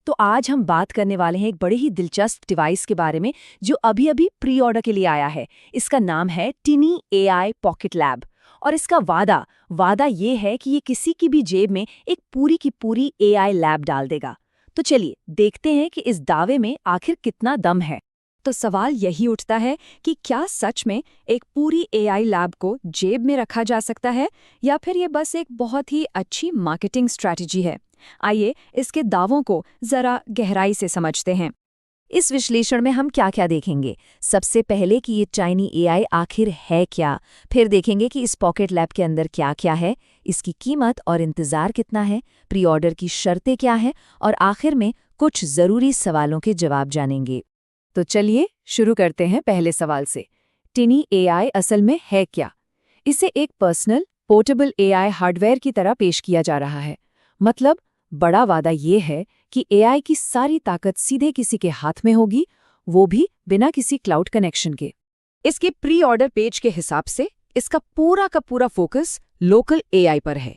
तो आज हम बात करने वाले हैं एक बड़े ही दिलचस्प डिवाइस के बारे में जो अभी-अभी प्री ऑर्डर के लिए आया है। इसका नाम है टिनी एआई पॉकेट लैब। और इसका वादा ये है कि ये किसी की भी जेब में एक पूरी की पूरी एआई लैब डाल देगा। तो चलिए देखते हैं कि इस दावे में आखिर कितना दम है। तो सवाल यही उठता है कि क्या सच में एक पूरी एआई लैब को जेब में रखा जा सकता है या फिर ये बस एक बहुत ही अच्छी मार्केटिंग स्ट्रैटेजी है। आइए इसके दावों को जरा गहराई से समझते हैं। इस विश्लेषण में हम क्या क्या देखेंगे। सबसे पहले कि ये टाइनी एआई आखिर है क्या, फिर देखेंगे कि इस पॉकेट लैब के अंदर क्या क्या है, इसकी कीमत और इंतज़ार कितना है, प्री ऑर्डर की शर्तें क्या हैं और आखिर में कुछ ज़रूरी सवालों के जवाब जानेंगे। तो चलिए शुरू करते हैं पहले सवाल से। टिनी एआई असल में है क्या? इसे एक पर्सनल पोर्टेबल एआई हार्डवेयर की तरह पेश किया जा रहा है। मतलब बड़ा वादा ये है कि एआई की सारी ताकत सीधे किसी के हाथ में होगी, वो भी बिना किसी क्लाउड कनेक्शन के। इसके प्री ऑर्डर पेज के हिसाब से इसका पूरा का पूरा फोकस लोकल एआई पर है।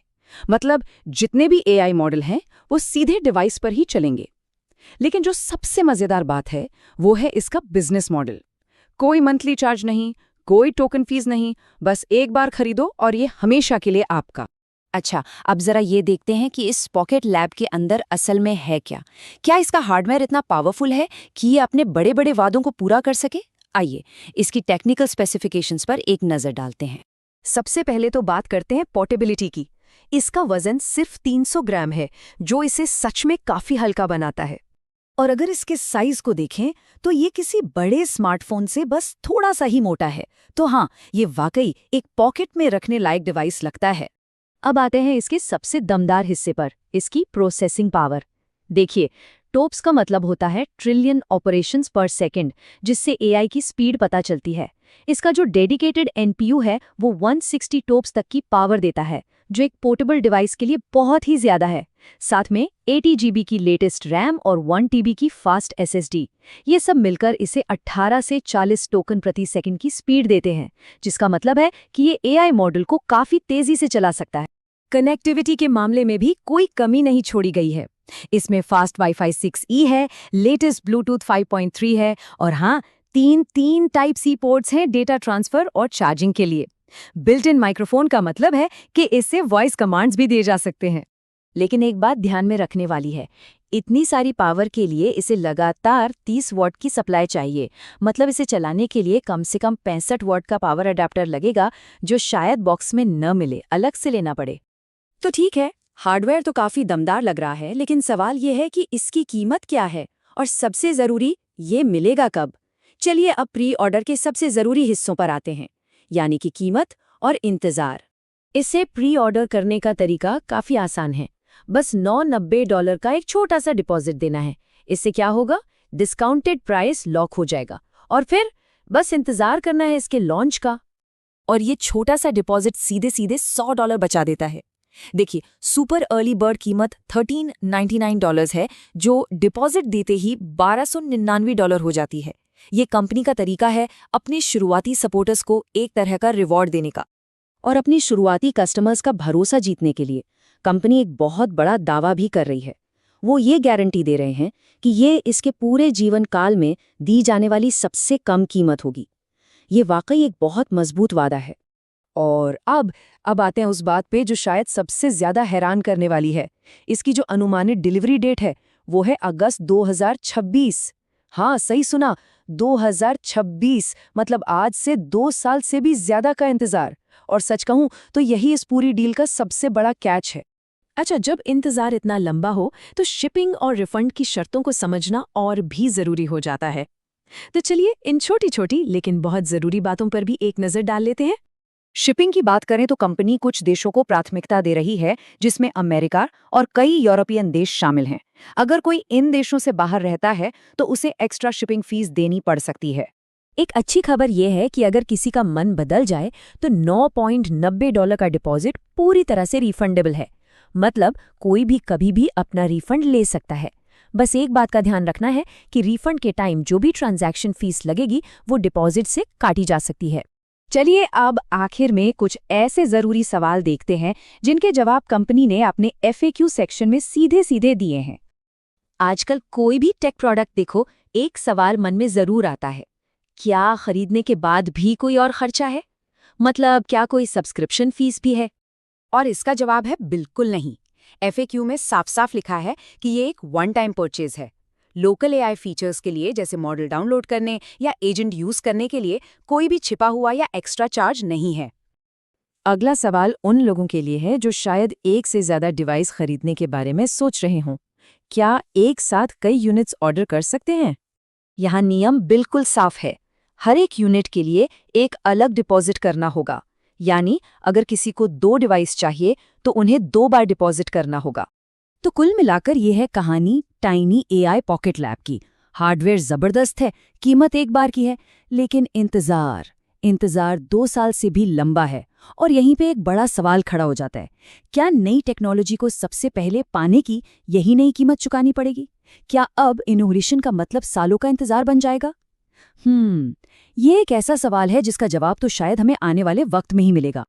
मतलब जितने भी एआई मॉडल हैं वो सीधे डिवाइस पर ही चलेंगे। लेकिन जो सबसे मजेदार बात है वो है इसका बिजनेस मॉडल। कोई मंथली चार्ज नहीं, कोई टोकन फीस नहीं, बस एक बार खरीदो और ये हमेशा के लिए आपका। अच्छा, अब जरा ये देखते हैं कि इस पॉकेट लैब के अंदर असल में है क्या। क्या इसका हार्डवेयर इतना पावरफुल है कि ये अपने बड़े बड़े वादों को पूरा कर सके? आइए इसकी टेक्निकल स्पेसिफिकेशंस पर एक नजर डालते हैं। सबसे पहले तो बात करते हैं पोर्टेबिलिटी की। इसका वजन सिर्फ 300 ग्राम है, जो इसे सच में काफी हल्का बनाता है। और अगर इसके साइज को देखें तो ये किसी बड़े स्मार्टफोन से बस थोड़ा सा ही मोटा है। तो हाँ, ये वाकई एक पॉकेट में रखने लायक डिवाइस लगता है। अब आते हैं इसके सबसे दमदार हिस्से पर, इसकी प्रोसेसिंग पावर। देखिए, टोप्स का मतलब होता है ट्रिलियन ऑपरेशंस पर सेकंड, जिससे एआई की स्पीड पता चलती है। इसका जो डेडिकेटेड एनपीयू है वो 160 टोप्स तक की पावर देता है, जो एक पोर्टेबल डिवाइस के लिए बहुत ही ज्यादा है। साथ में 80 जीबी की लेटेस्ट रैम और 1 टीबी की फास्ट एसएसडी, ये सब मिलकर इसे 18 से 40 टोकन प्रति सेकंड की स्पीड देते हैं, जिसका मतलब है कि ये एआई मॉडल को काफी तेजी से चला सकता है। कनेक्टिविटी के मामले में भी कोई कमी नहीं छोड़ी गई है। इसमें फास्ट वाईफाई 6E है, लेटेस्ट ब्लूटूथ 5.3 है और हाँ, तीन टाइप सी पोर्ट्स हैं डेटा ट्रांसफर और चार्जिंग के लिए। बिल्ट इन माइक्रोफोन का मतलब है कि इससे वॉइस कमांड्स भी दिए जा सकते हैं। लेकिन एक बात ध्यान में रखने वाली है, इतनी सारी पावर के लिए इसे लगातार 30 वॉट की सप्लाई चाहिए। मतलब इसे चलाने के लिए कम से कम 65 वॉट का पावर अडेप्टर लगेगा, जो शायद बॉक्स में न मिले, अलग से लेना पड़े। तो ठीक है, हार्डवेयर तो काफी दमदार लग रहा है, लेकिन सवाल ये है कि इसकी कीमत क्या है और सबसे जरूरी, ये मिलेगा कब? चलिए अब प्री ऑर्डर के सबसे जरूरी हिस्सों पर आते हैं, यानी कि कीमत और इंतजार। इसे प्री ऑर्डर करने का तरीका काफी आसान है। बस $990 का एक छोटा सा डिपॉजिट देना है। इससे क्या होगा? डिस्काउंटेड प्राइस लॉक हो जाएगा और फिर बस इंतजार करना है इसके लॉन्च का। और ये छोटा सा डिपॉजिट सीधे सीधे $100 बचा देता है। देखिए, सुपर अर्ली बर्ड कीमत $1399 है, जो डिपॉजिट देते ही $1299 हो जाती है। ये कंपनी का तरीका है अपने शुरुआती सपोर्टर्स को एक तरह का रिवॉर्ड देने का। और अपनी शुरुआती कस्टमर्स का भरोसा जीतने के लिए कंपनी एक बहुत बड़ा दावा भी कर रही है। वो ये गारंटी दे रहे हैं कि ये इसके पूरे जीवन काल में दी जाने वाली सबसे कम कीमत होगी। ये वाकई एक बहुत मजबूत वादा है। और अब आते हैं उस बात पे जो शायद सबसे ज्यादा हैरान करने वाली है। इसकी जो अनुमानित डिलीवरी डेट है वो है अगस्त 2026। हाँ, सही सुना, 2026। मतलब आज से 2 साल से भी ज्यादा का इंतजार। और सच कहूं तो यही इस पूरी डील का सबसे बड़ा कैच है। अच्छा, जब इंतजार इतना लंबा हो तो शिपिंग और रिफंड की शर्तों को समझना और भी जरूरी हो जाता है। तो चलिए इन छोटी छोटी लेकिन बहुत जरूरी बातों पर भी एक नजर डाल लेते हैं। शिपिंग की बात करें तो कंपनी कुछ देशों को प्राथमिकता दे रही है, जिसमें अमेरिका और कई यूरोपियन देश शामिल हैं। अगर कोई इन देशों से बाहर रहता है तो उसे एक्स्ट्रा शिपिंग फीस देनी पड़ सकती है। एक अच्छी खबर यह है कि अगर किसी का मन बदल जाए तो $990 का डिपॉजिट पूरी तरह से रिफंडेबल है। मतलब कोई भी कभी भी अपना रिफंड ले सकता है। बस एक बात का ध्यान रखना है कि रिफंड के टाइम जो भी ट्रांजैक्शन फीस लगेगी वो डिपॉजिट से काटी जा सकती है। चलिए अब आखिर में कुछ ऐसे जरूरी सवाल देखते हैं जिनके जवाब कंपनी ने अपने FAQ सेक्शन में सीधे सीधे दिए हैं। आजकल कोई भी टेक प्रोडक्ट देखो, एक सवाल मन में जरूर आता है, क्या खरीदने के बाद भी कोई और खर्चा है? मतलब क्या कोई सब्सक्रिप्शन फीस भी है? और इसका जवाब है बिल्कुल नहीं। एफएक्यू में साफ साफ लिखा है कि ये एक वन टाइम परचेज है। लोकल एआई फीचर्स के लिए जैसे मॉडल डाउनलोड करने या एजेंट यूज करने के लिए कोई भी छिपा हुआ या एक्स्ट्रा चार्ज नहीं है। अगला सवाल उन लोगों के लिए है जो शायद एक से ज्यादा डिवाइस खरीदने के बारे में सोच रहे हों। क्या एक साथ कई यूनिट्स ऑर्डर कर सकते हैं? यहाँ नियम बिल्कुल साफ है। हर एक यूनिट के लिए एक अलग डिपॉजिट करना होगा। यानी अगर किसी को 2 डिवाइस चाहिए तो उन्हें 2 बार डिपॉजिट करना होगा। तो कुल मिलाकर यह है कहानी टाइनी एआई पॉकेट लैब की। हार्डवेयर जबरदस्त है, कीमत एक बार की है, लेकिन इंतजार 2 साल से भी लंबा है। और यहीं पे एक बड़ा सवाल खड़ा हो जाता है, क्या नई टेक्नोलॉजी को सबसे पहले पाने की यही नई कीमत चुकानी पड़ेगी? क्या अब इनोवेशन का मतलब सालों का इंतजार बन जाएगा? ये एक ऐसा सवाल है जिसका जवाब तो शायद हमें आने वाले वक्त में ही मिलेगा।